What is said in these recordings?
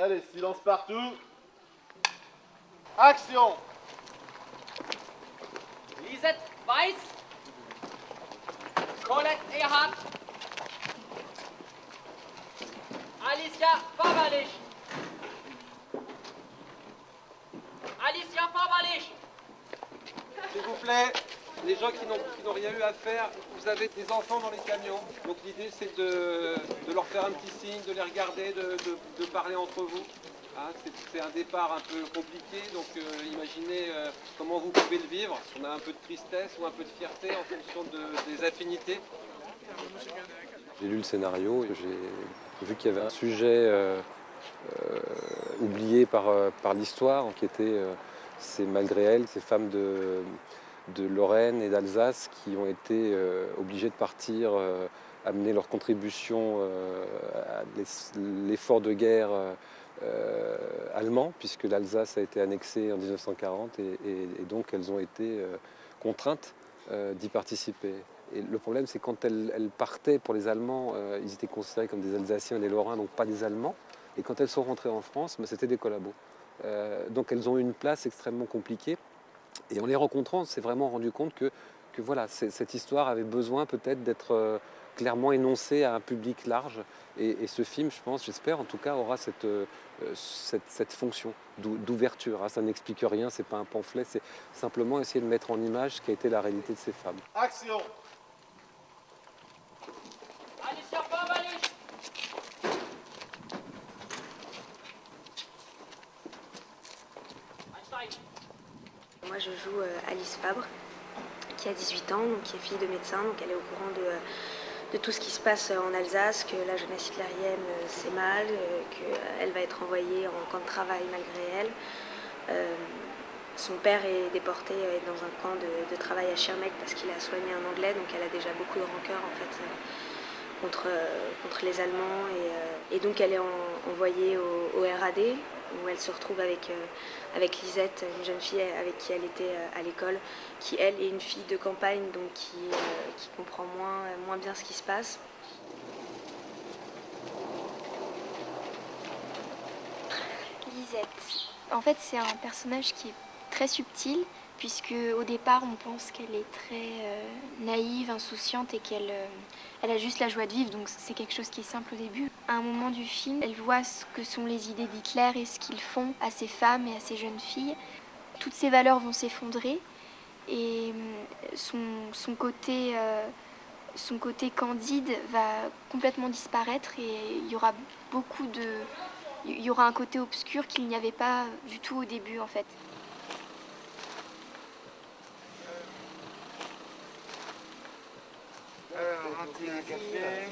Allez, silence partout. Action. Lisette Weiss, Colette Erhardt, Alicia Fabalich. Alicia Fabalich. S'il vous plaît, les gens qui n'ont rien eu à faire, vous avez des enfants dans les camions. Donc l'idée c'est de leur faire un petit signe, de les regarder, de parler entre vous. Hein, c'est un départ un peu compliqué, donc imaginez comment vous pouvez le vivre. On a un peu de tristesse ou un peu de fierté en fonction des affinités. J'ai lu le scénario et j'ai vu qu'il y avait un sujet oublié par l'histoire, qui était c'est malgré elles, ces femmes de Lorraine et d'Alsace qui ont été obligées de partir, amener leur contribution à l'effort de guerre allemand, puisque l'Alsace a été annexée en 1940 et donc elles ont été contraintes d'y participer. Et le problème, c'est quand elles partaient pour les Allemands, ils étaient considérés comme des Alsaciens et des Lorrains, donc pas des Allemands. Et quand elles sont rentrées en France, c'était des collabos. Donc elles ont eu une place extrêmement compliquée. Et en les rencontrant, on s'est vraiment rendu compte que voilà, cette histoire avait besoin peut-être d'être clairement énoncée à un public large. Et ce film, je pense, j'espère en tout cas, aura cette fonction d'ouverture. Ça n'explique rien, c'est pas un pamphlet, c'est simplement essayer de mettre en image ce qu'a été la réalité de ces femmes. Action. Alicia Fabalich. Moi je joue Alice Fabre, qui a 18 ans, donc qui est fille de médecin, donc elle est au courant de tout ce qui se passe en Alsace, que la jeunesse hitlérienne c'est mal, qu'elle va être envoyée en camp de travail malgré elle. Son père est déporté dans un camp de travail à Schirmeck parce qu'il a soigné un Anglais, donc elle a déjà beaucoup de rancœur en fait contre les Allemands. Et donc elle est envoyée au RAD, où elle se retrouve avec Lisette, une jeune fille avec qui elle était à l'école, qui elle est une fille de campagne, donc qui comprend moins bien ce qui se passe. Lisette, en fait c'est un personnage qui est très subtil, puisque au départ on pense qu'elle est très naïve, insouciante et qu'elle a juste la joie de vivre, donc c'est quelque chose qui est simple au début. À un moment du film, elle voit ce que sont les idées d'Hitler et ce qu'ils font à ces femmes et à ces jeunes filles. Toutes ces valeurs vont s'effondrer et son côté candide va complètement disparaître et il y aura un côté obscur qu'il n'y avait pas du tout au début en fait. Rentrez un café.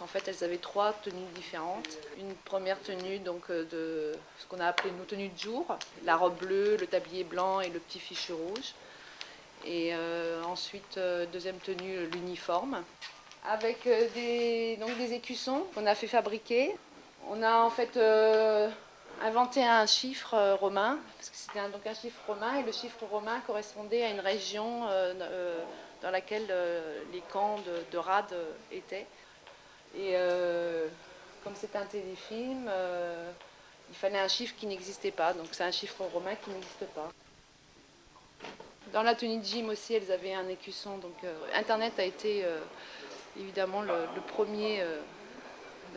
En fait, elles avaient 3 tenues différentes. Une première tenue donc, de ce qu'on a appelé nos tenues de jour, la robe bleue, le tablier blanc et le petit fichu rouge. Et ensuite, deuxième tenue, l'uniforme, avec des écussons qu'on a fait fabriquer. On a en fait inventé un chiffre romain, parce que c'était donc un chiffre romain, et le chiffre romain correspondait à une région dans laquelle les camps de rade étaient. Et comme c'est un téléfilm, il fallait un chiffre qui n'existait pas, donc c'est un chiffre romain qui n'existe pas. Dans la tenue de gym aussi, elles avaient un écusson, donc Internet a été évidemment la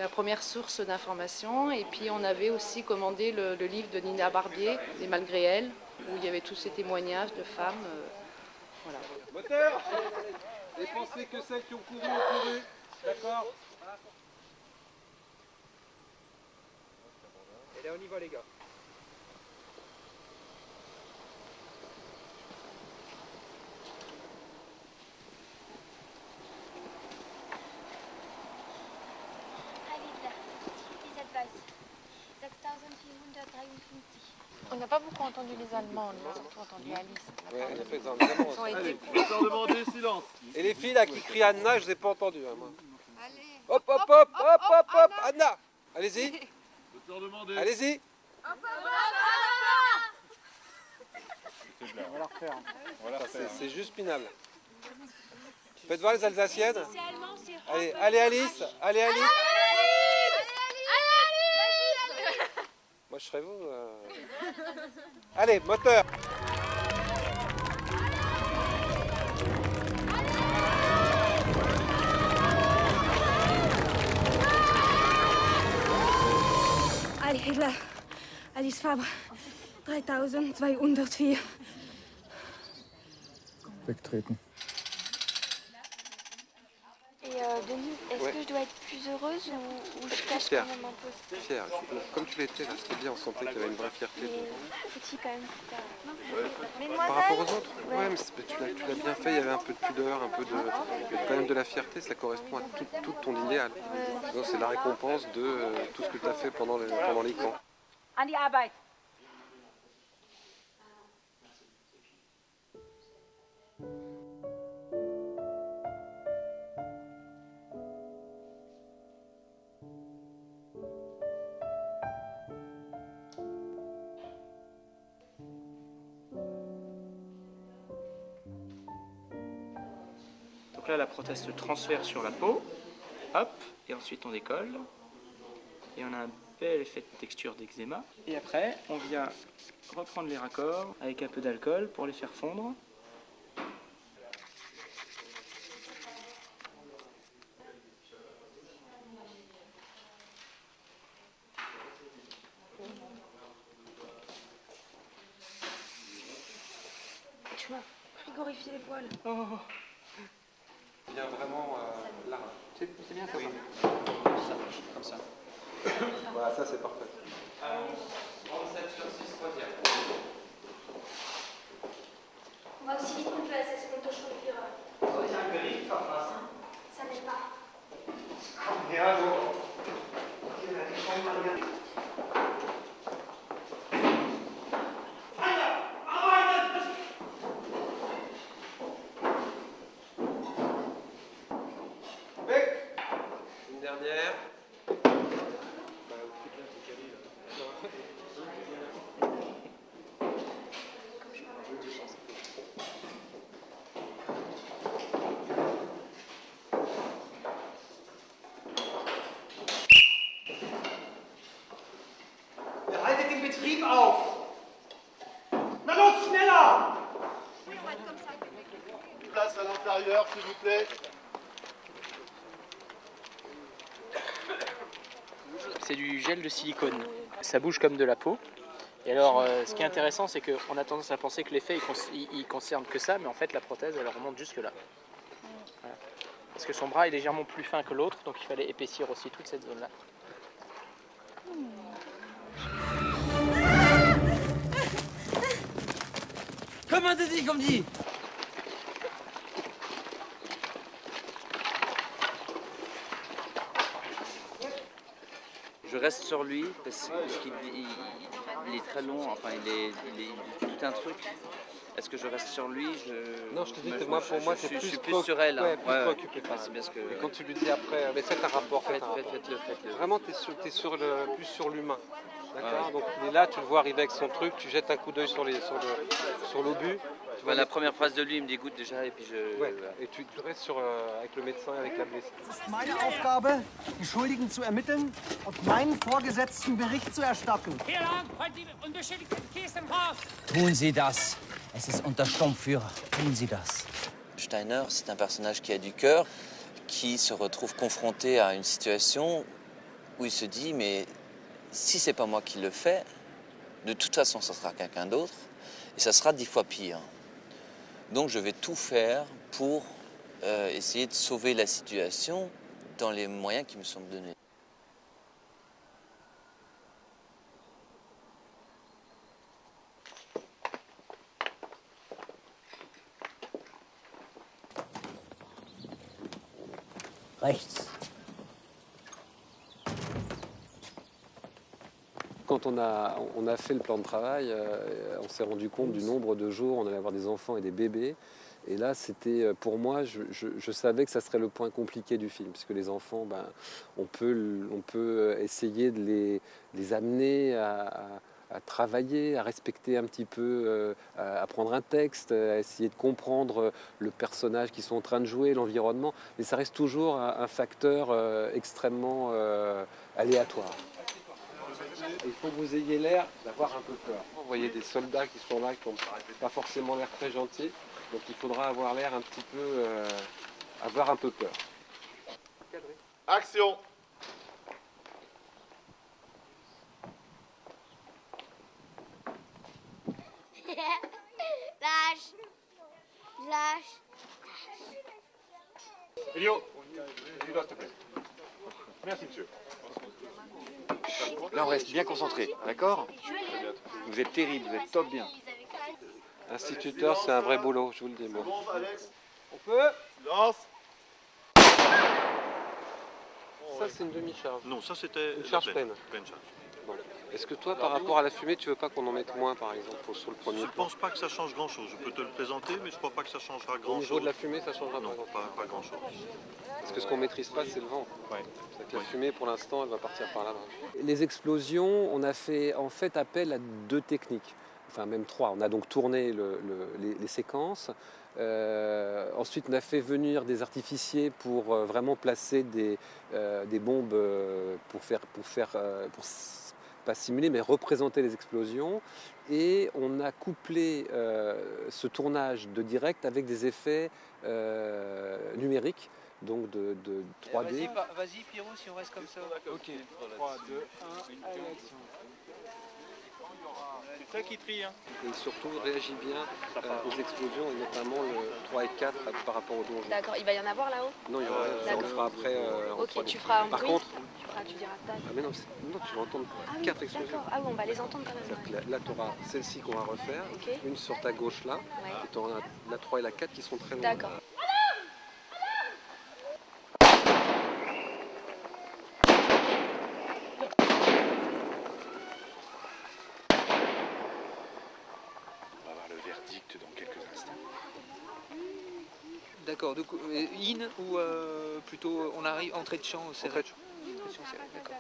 première source d'information. Et puis on avait aussi commandé le livre de Nina Barbier, Les Malgré elles, où il y avait tous ces témoignages de femmes. Voilà. Moteur! Et pensez que celles qui ont couru, d'accord? Et là on y va les gars. On n'a pas beaucoup entendu les Allemands, on a surtout entendu Alice. Ouais, on a fait ça, vraiment. Allez, je demander silence. Et les filles là qui crient Anna, je ne les ai pas entendues. Hein, moi. Allez. Hop, hop, hop, hop, hop, hop, Anna. Allez-y. Je demander. Allez-y. Hop, hop, hop, hop. C'est juste minable. Faites voir les Alsaciennes. Allez, allez Alice, allez Alice. Moi je serais vous. Allez, moteur. Ali Hitler, Alice Fabre, 3204. Wegtreten. Et Denis, est-ce que je dois être plus heureuse ou je cache Fière. quand même un peu? Fier. Comme tu l'étais là, c'était bien, on sentait qu'il y avait une vraie fierté. Mais faut-il quand même Par rapport aux autres, ouais, mais tu l'as bien fait, il y avait un peu de pudeur, un peu de, quand même de la fierté, ça correspond à tout ton idéal. Donc c'est la récompense de tout ce que tu as fait pendant les camps. An die Arbeit. Donc là, la prothèse se transfère sur la peau, hop, et ensuite on décolle. Et on a un bel effet de texture d'eczéma. Et après, on vient reprendre les raccords avec un peu d'alcool pour les faire fondre. Tu m'as frigorifié les poils. Oh, Il vient vraiment là. c'est bien ça. Oui. Ça marche, comme ça. Voilà, ça c'est parfait. 37 sur 6, troisième. Was sieht man als es Unterschulführer? Soll ich ein Gericht verfassen? Ça n'est pas. Ja, so. Ich komme mal hier. Une dernière. Haltet den Betrieb auf! Na los, schneller! Place à l'intérieur, s'il vous plaît. C'est du gel de silicone. Ça bouge comme de la peau. Et alors, ce qui est intéressant, c'est qu'on a tendance à penser que l'effet, il concerne que ça, mais en fait, la prothèse, elle remonte jusque là. Voilà. Parce que son bras est légèrement plus fin que l'autre, donc il fallait épaissir aussi toute cette zone-là. Comment t'as dit, comme dit? Je reste sur lui parce qu'il il est très long, enfin il est tout un truc. Est-ce que je reste sur lui? Non, je te dis que moi, pour moi, c'est je suis plus sur elle. Ouais, plus Ouais, préoccupé par c'est bien ce que. Et quand tu lui dis après, mais faites un rapport, Faites-le. Vraiment, tu es plus sur l'humain. D'accord. Donc il est là, tu le vois arriver avec son truc, tu jettes un coup d'œil sur l'obus. Bah, la première phrase de lui, il me dégoûte déjà et puis je. Ouais. Et tu restes avec le médecin et avec la blessée. Es ist meine Aufgabe, die Schuldigen zu ermitteln und meinen Vorgesetzten Bericht zu erstatten. Tun Sie das. Es ist unter Sturmführer. Tun Sie das. Steiner, c'est un personnage qui a du cœur, qui se retrouve confronté à une situation où il se dit mais si c'est pas moi qui le fais, de toute façon ça sera quelqu'un d'autre et ça sera 10 fois pire. Donc je vais tout faire pour essayer de sauver la situation dans les moyens qui me sont donnés. Rechts. Quand on a fait le plan de travail, on s'est rendu compte du nombre de jours où on allait avoir des enfants et des bébés. Et là, c'était pour moi, je savais que ça serait le point compliqué du film, puisque les enfants, on peut essayer de les amener à à travailler, à respecter un petit peu, à prendre un texte, à essayer de comprendre le personnage qu'ils sont en train de jouer, l'environnement. Mais ça reste toujours un facteur extrêmement aléatoire. Il faut que vous ayez l'air d'avoir un peu peur. Vous voyez des soldats qui sont là, qui n'ont pas forcément l'air très gentils. Donc il faudra avoir l'air un petit peu, avoir un peu peur. Action! Lâche. Lâche. Elio, tu s'il te plaît. Merci, monsieur. Là, on reste bien concentré, d'accord? Vous êtes terrible, vous êtes top bien. Instituteur, c'est un vrai boulot, je vous le dis, moi. On peut? Lance! Ça, c'est une demi-charge. Non, ça c'était une charge pleine. Pleine charge. Bon. Est-ce que toi, par rapport à la fumée, tu veux pas qu'on en mette moins, par exemple, sur le premier Je ne pense pas que ça change grand-chose. Je peux te le présenter, mais je ne crois pas que ça changera grand-chose. Au niveau de la fumée, ça changera non, pas grand-chose. Parce que ce qu'on ne maîtrise pas, c'est le vent. Ouais. C'est que la fumée, pour l'instant, elle va partir par là-bas. Les explosions, on a fait en fait appel à 2 techniques. Enfin, même 3. On a donc tourné les séquences. Ensuite, on a fait venir des artificiers pour vraiment placer des bombes pour pas simuler, mais représenter les explosions. Et on a couplé ce tournage de direct avec des effets numériques, donc de 3D. Vas-y, Pierrot, si on reste comme ça. Ok. 3, 2, 1, action. C'est ça qui trie. Hein. Et surtout, réagit bien aux explosions, et notamment le 3 et 4 par rapport au donjon. D'accord, il va y en avoir là-haut? Non, il y aura, on le fera après. Ok, tu feras un Par bruit. contre, Tu diras tac. ah mais non, tu vas entendre 4 explosions. D'accord, ah oui, on va les entendre quand même. Là, tu auras celle-ci qu'on va refaire, une sur ta gauche là, et tu auras la 3 et la 4 qui sont très loin. D'accord. On va avoir le verdict dans quelques instants. D'accord, donc in ou plutôt on arrive entrée de champ serré. Entrée de champ. D'accord.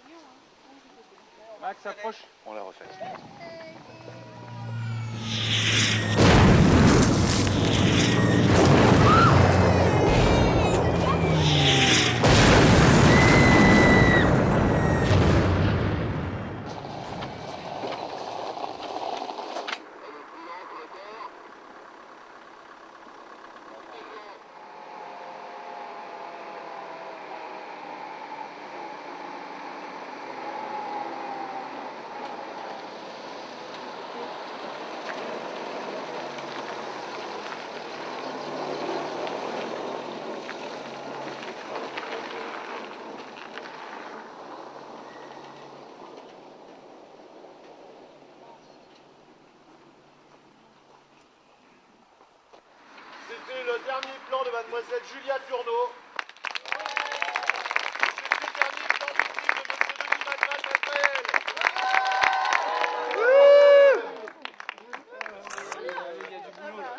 Max, approche. On la refait. C'était le dernier plan de mademoiselle Julia Turneau. C'était le dernier plan du film de monsieur Denis Magral-Magréel. Il y a du boulot là.